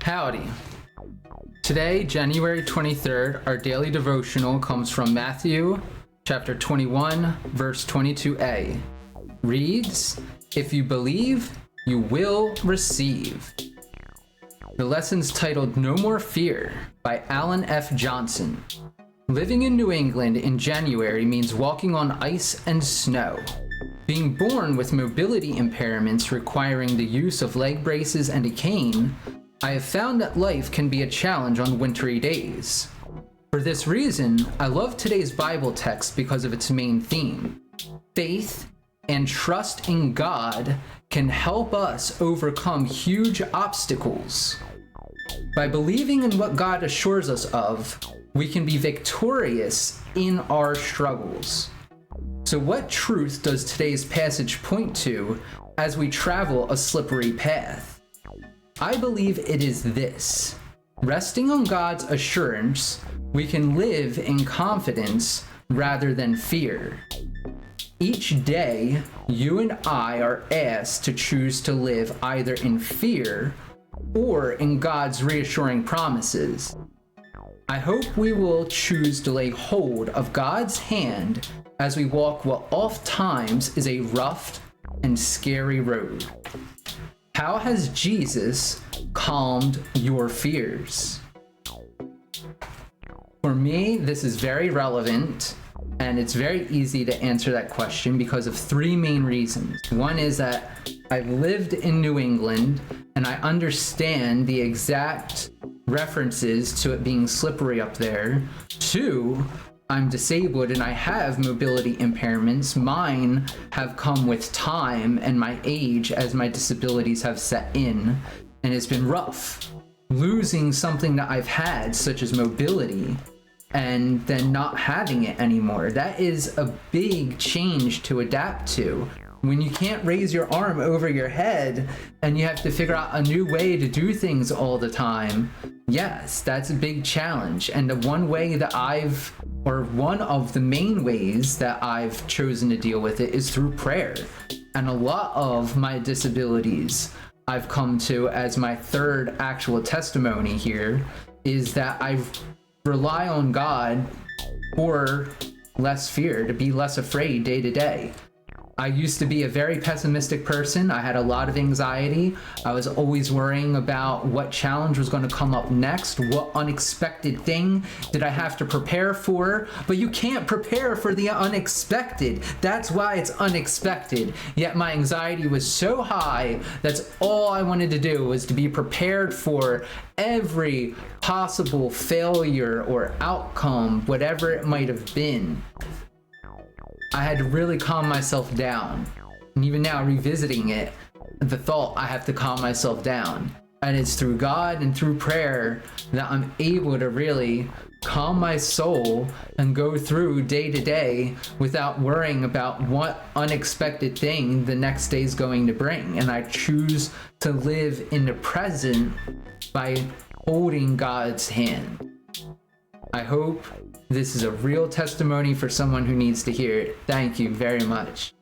Howdy. Today, January 23rd, our daily devotional comes from Matthew chapter 21, verse 22a. Reads, "If you believe, you will receive." The lesson's titled "No More Fear" by Alan F. Johnson. Living in New England in January means walking on ice and snow. Being born with mobility impairments requiring the use of leg braces and a cane, I have found that life can be a challenge on wintry days. For this reason, I love today's Bible text because of its main theme. Faith and trust in God can help us overcome huge obstacles. By believing in what God assures us of, we can be victorious in our struggles. So what truth does today's passage point to as we travel a slippery path? I believe it is this. Resting on God's assurance, we can live in confidence rather than fear. Each day, you and I are asked to choose to live either in fear or in God's reassuring promises. I hope we will choose to lay hold of God's hand as we walk what oftentimes is a rough and scary road. How has Jesus calmed your fears? For me, this is very relevant, and it's very easy to answer that question because of three main reasons. One is that I've lived in New England, and I understand the exact references to it being slippery up there. Two, I'm disabled and I have mobility impairments. Mine have come with time and my age as my disabilities have set in, and it's been rough. Losing something that I've had, such as mobility, and then not having it anymore. That is a big change to adapt to. When you can't raise your arm over your head and you have to figure out a new way to do things all the time, yes, that's a big challenge. And the one of the main ways that I've chosen to deal with it is through prayer. And a lot of my disabilities I've come to as my third actual testimony here is that I rely on God for less fear, to be less afraid day to day. I used to be a very pessimistic person. I had a lot of anxiety. I was always worrying about what challenge was going to come up next. What unexpected thing did I have to prepare for? But you can't prepare for the unexpected. That's why it's unexpected. Yet my anxiety was so high, that's all I wanted to do was to be prepared for every possible failure or outcome, whatever it might have been. I had to really calm myself down. And even now, revisiting it, the thought I have to calm myself down. And it's through God and through prayer that I'm able to really calm my soul and go through day to day without worrying about what unexpected thing the next day is going to bring. And I choose to live in the present by holding God's hand. I hope this is a real testimony for someone who needs to hear it. Thank you very much.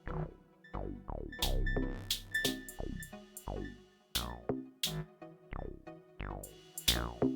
Ciao.